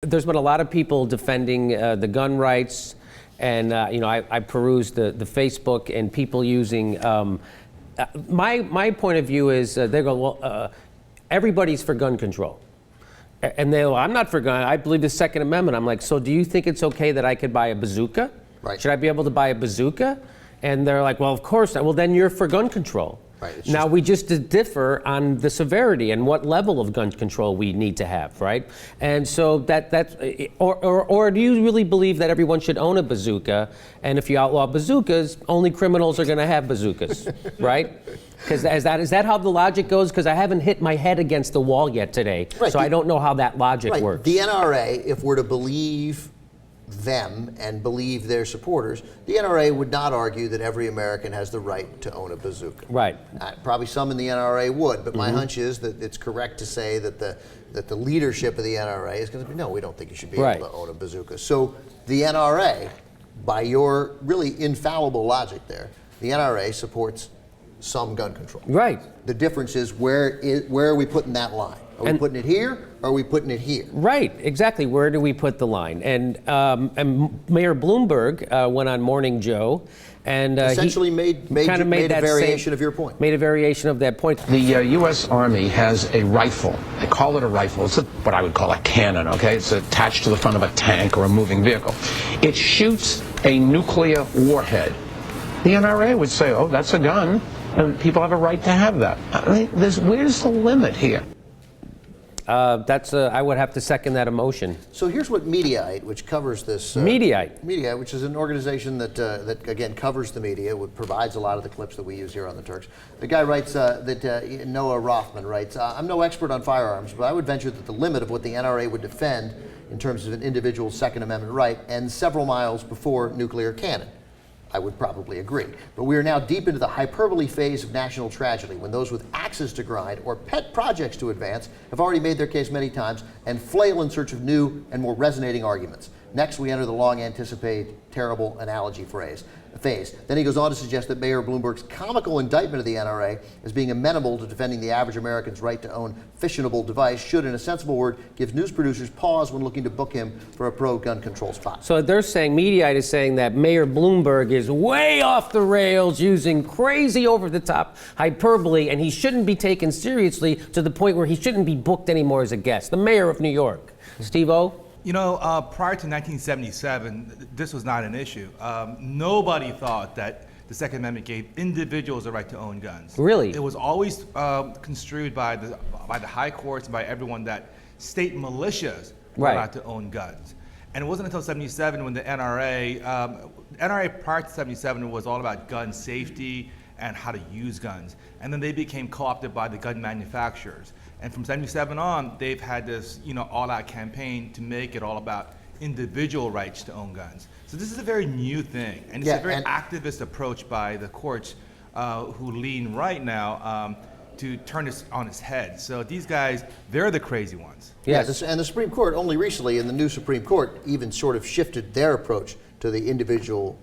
there's been a lot of people defending the gun rights, and I perused the Facebook and people using. My point of view is they go, well, everybody's for gun control. And they go, I'm not for gun. I believe the Second Amendment. I'm like, so do you think it's okay that I could buy a bazooka? Right. Should I be able to buy a bazooka? And they're like, well, of course not. Well, then you're for gun control. Right. Now, we just differ on the severity and what level of gun control we need to have, right? And so or do you really believe that everyone should own a bazooka? And if you outlaw bazookas, only criminals are going to have bazookas, right? Because is that how the logic goes? Because I haven't hit my head against the wall yet today, right. So I don't know how that logic works. The NRA, if we're to believe them and believe their supporters, the NRA would not argue that every American has the right to own a bazooka. Right. Probably some in the NRA would, but my hunch is that it's correct to say that the leadership of the NRA is going to be, no, we don't think you should be able to own a bazooka. So the NRA, by your really infallible logic there, the NRA supports some gun control. Right. The difference is where are we putting that line? Are we putting it here, or are we putting it here? Right, exactly. Where do we put the line? And Mayor Bloomberg went on Morning Joe, and essentially made a variation of your point. Made a variation of that point. The U.S. Army has a rifle. They call it a rifle. It's what I would call a cannon, okay? It's attached to the front of a tank or a moving vehicle. It shoots a nuclear warhead. The NRA would say, oh, that's a gun, and people have a right to have that. I mean, where's the limit here? I would have to second that emotion. So here's what Mediaite, which covers this. Mediaite, which is an organization that again covers the media, provides a lot of the clips that we use here on the Turks. The guy writes Noah Rothman writes, I'm no expert on firearms, but I would venture that the limit of what the NRA would defend in terms of an individual's Second Amendment right ends several miles before nuclear cannon. I would probably agree. But we are now deep into the hyperbole phase of national tragedy, when those with axes to grind or pet projects to advance have already made their case many times and flail in search of new and more resonating arguments. Next, we enter the long-anticipated terrible analogy phase. Then he goes on to suggest that Mayor Bloomberg's comical indictment of the NRA as being amenable to defending the average American's right to own fissionable device should, in a sensible word, give news producers pause when looking to book him for a pro-gun control spot. So they're saying, Mediaite is saying that Mayor Bloomberg is way off the rails, using crazy over-the-top hyperbole, and he shouldn't be taken seriously to the point where he shouldn't be booked anymore as a guest. The mayor of New York. Steve-O? You know, prior to 1977, this was not an issue. Nobody thought that the Second Amendment gave individuals the right to own guns. Really? It was always construed by the high courts and by everyone that state militias were allowed to own guns. And it wasn't until 77 when the NRA prior to 77 was all about gun safety and how to use guns. And then they became co-opted by the gun manufacturers. And from 77 on, they've had this, all-out campaign to make it all about individual rights to own guns. So this is a very new thing, and it's a very activist approach by the courts who lean right now to turn this on its head. So these guys, they're the crazy ones. Yes, and the Supreme Court only recently, in the new Supreme Court, even sort of shifted their approach to the individual,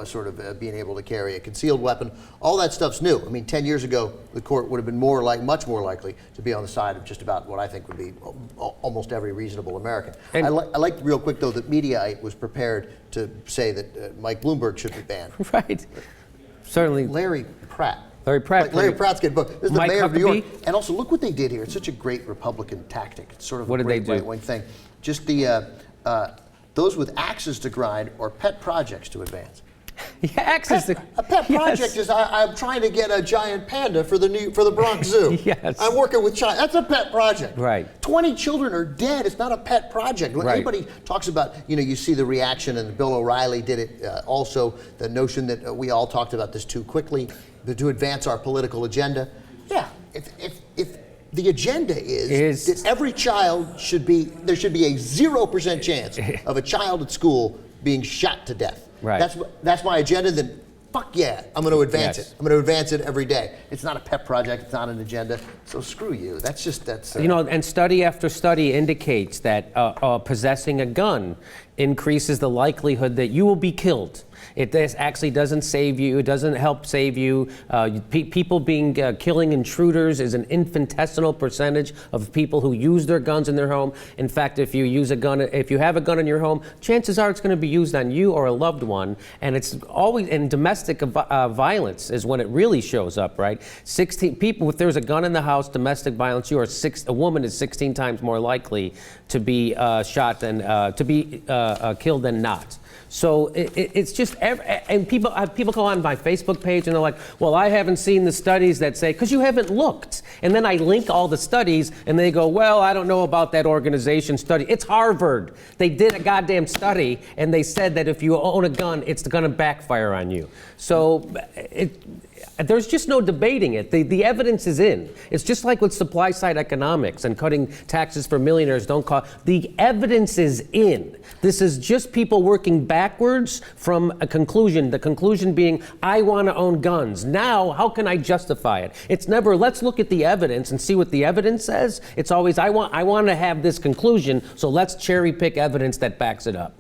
sort of being able to carry a concealed weapon. All that stuff's new. I mean, 10 years ago, the court would have been much more likely to be on the side of just about what I think would be almost every reasonable American. I like real quick, though, that Mediaite was prepared to say that Mike Bloomberg should be banned. Right. Certainly. Larry Pratt. Larry Pratt's getting booked. This is the mayor of New York. Huckabee. And also, look what they did here. It's such a great Republican tactic. It's sort of a great right-wing thing. Just those with axes to grind or pet projects to advance. A pet project is I'm trying to get a giant panda for the Bronx Zoo. Yes. I'm working with China. That's a pet project. Right. 20 children are dead. It's not a pet project. When anybody talks about, you see the reaction, and Bill O'Reilly did it also, the notion that we all talked about this too quickly to advance our political agenda. Yeah, if the agenda is that every child there should be a 0% chance of a child at school being shot to death. Right. That's my agenda. Then fuck fuck yeah, I'm going to advance Yes. it. I'm going to advance it every day. It's not a pet project. It's not an agenda. So screw you. That's. You know, and study after study indicates that possessing a gun increases the likelihood that you will be killed. It actually doesn't save you. It doesn't help save you. People being killing intruders is an infinitesimal percentage of people who use their guns in their home. In fact, if you have a gun in your home, chances are it's going to be used on you or a loved one. And it's always in domestic violence is when it really shows up, right? 16 people. If there's a gun in the house, domestic violence, a woman is 16 times more likely to be shot than to be killed than not. So it's just, and people go on my Facebook page and they're like, well, I haven't seen the studies that say, because you haven't looked. And then I link all the studies and they go, well, I don't know about that organization study. It's Harvard. They did a goddamn study and they said that if you own a gun, it's going to backfire on you. So there's just no debating it. The evidence is in. It's just like with supply side economics and cutting taxes for millionaires don't cost. The evidence is in. This is just people working backwards from a conclusion. The conclusion being, I want to own guns. Now, how can I justify it? It's never, let's look at the evidence and see what the evidence says. It's always, I want to have this conclusion, so let's cherry pick evidence that backs it up.